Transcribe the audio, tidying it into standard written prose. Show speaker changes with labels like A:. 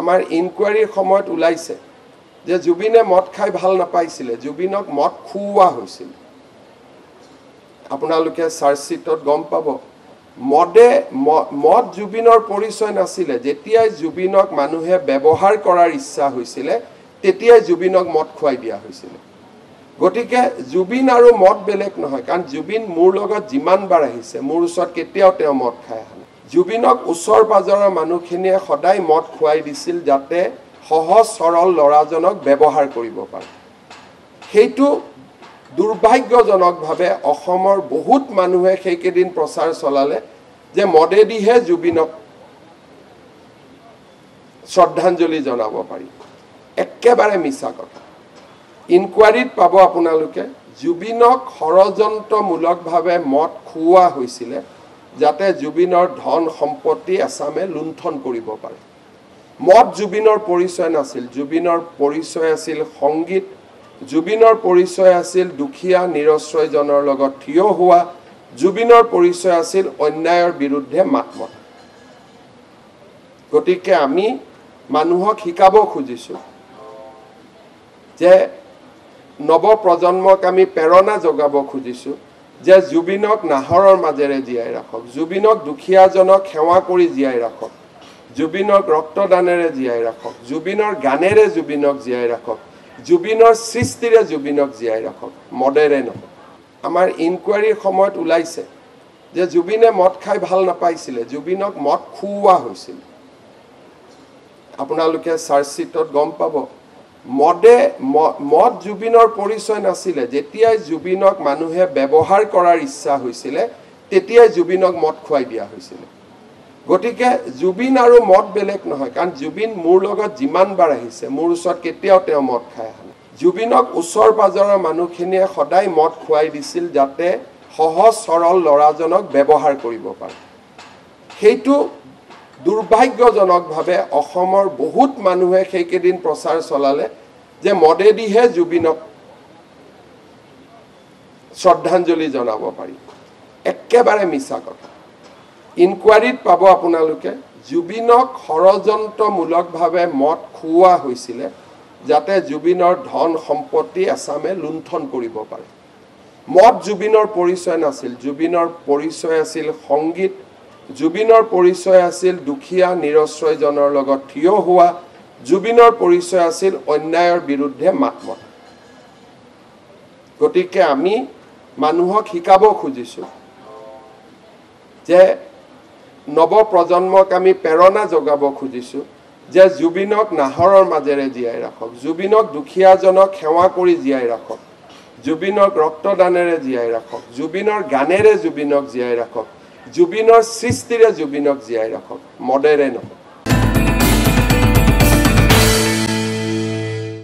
A: আমাৰ ইনকুৱাৰীৰ সময়ত ওলাইছে যে জুবিনে মদ খাই ভাল নাপাইছিলে, জুবিনক মদ খুওৱা হৈছিল। আপোনালোকে চাৰ্জশ্বিটত গম পাব, মদ জুবিনৰ পৰিচয় নাছিলে। যেতিয়াই জুবিনক মানুহে ব্যৱহাৰ কৰাৰ ইচ্ছা হৈছিলে তেতিয়াই জুবিনক মদ খুৱাই দিয়া হৈছিলে। গতিকে জুবিন আৰু মদ বেলেগ নহয়, কাৰণ জুবিন মোৰ লগত যিমানবাৰ আহিছে মোৰ ওচৰত কেতিয়াও তেওঁ মদ খাই অহা নাই। জুবিনক ওচৰ পাজৰৰ মানুহখিনিয়ে সদায় মদ খুৱাই দিছিল যাতে সহজ সৰল ল'ৰাজনক ব্যৱহাৰ কৰিব পাৰে। সেইটো দুৰ্ভাগ্যজনকভাৱে অসমৰ বহুত মানুহে সেইকেইদিন প্ৰচাৰ চলালে যে মদেদিহে জুবিনক শ্ৰদ্ধাঞ্জলি জনাব পাৰি। একেবাৰে মিছা কথা। ইনকুৱাৰীত পাব আপোনালোকে, জুবিনক ষড়যন্ত্ৰমূলকভাৱে মদ খুওৱা হৈছিলে যাতে জুবিনৰ ধন সম্পত্তি এছামে লুণ্ঠন কৰিব পাৰে। মদ জুবিনৰ পৰিচয় নাছিল, জুবিনৰ পৰিচয় আছিল সংগীত, জুবিনৰ পৰিচয় আছিল দুখীয়া নিৰশ্ৰয়জনৰ লগত থিয় হোৱা, জুবিনৰ পৰিচয় আছিল অন্যায়ৰ বিৰুদ্ধে মাত মতা। গতিকে আমি মানুহক শিকাব খুজিছোঁ যে নৱপ্ৰজন্মক আমি প্ৰেৰণা যোগাব খুজিছোঁ যে জুবিনক নাহৰৰ মাজেৰে জীয়াই ৰাখক, জুবিনক দুখীয়াজনক সেৱা কৰি জীয়াই ৰাখক, জুবিনক ৰক্তদানেৰে জীয়াই ৰাখক, জুবিনৰ গানেৰে জুবিনক জীয়াই ৰাখক, জুবিনৰ সৃষ্টিৰে জুবিনক জীয়াই ৰাখক, মদেৰে নহয়। আমাৰ ইনকুৱাৰীৰ সময়ত ওলাইছে যে জুবিনে মদ খাই ভাল নাপাইছিলে, জুবিনক মদ খুওৱা হৈছিল। আপোনালোকে চাৰ্জশ্বিটত গম পাব, মদ জুবিনৰ পৰিচয় নাছিলে। যেতিয়াই জুবিনক মানুহে ব্যৱহাৰ কৰাৰ ইচ্ছা হৈছিলে তেতিয়াই জুবিনক মদ খুৱাই দিয়া হৈছিলে। গতিকে জুবিন আৰু মদ বেলেগ নহয়, কাৰণ জুবিন মোৰ লগত যিমানবাৰ আহিছে মোৰ ওচৰত কেতিয়াও তেওঁ মদ খাই অহা নাই। জুবিনক ওচৰ পাজৰৰ মানুহখিনিয়ে সদায় মদ খুৱাই দিছিল যাতে সহজ সৰল ল'ৰাজনক ব্যৱহাৰ কৰিব পাৰে। সেইটো দুৰ্ভাগ্যজনকভাৱে অসমৰ বহুত মানুহে সেইকেইদিন প্ৰচাৰ চলালে যে মদেদিহে জুবিনক শ্ৰদ্ধাঞ্জলি জনাব পাৰি। একেবাৰে মিছা কথা। ইনকুৱাৰীত পাব আপোনালোকে, জুবিনক ষড়যন্ত্ৰমূলকভাৱে মদ খুওৱা হৈছিলে যাতে জুবিনৰ ধন সম্পত্তি এছামে লুণ্ঠন কৰিব পাৰে। মদ জুবিনৰ পৰিচয় নাছিল, জুবিনৰ পৰিচয় আছিল সংগীত, জুবিনৰ পৰিচয় আছিল দুখীয়া নিৰশ্ৰয়জনৰ লগত থিয় হোৱা, জুবিনৰ পৰিচয় আছিল অন্যায়ৰ বিৰুদ্ধে মাত মতা। গতিকে আমি মানুহক শিকাব খুজিছোঁ যে নৱপ্ৰজন্মক আমি প্ৰেৰণা যোগাব খুজিছোঁ যে জুবিনক নাহৰৰ মাজেৰে জীয়াই ৰাখক, জুবিনক দুখীয়াজনক সেৱা কৰি জীয়াই ৰাখক, জুবিনক ৰক্তদানেৰে জীয়াই ৰাখক, জুবিনৰ গানেৰে জুবিনক জীয়াই ৰাখক, জুবিনৰ সৃষ্টিৰে জুবিনক জীয়াই ৰাখক, মদেৰে নহয়।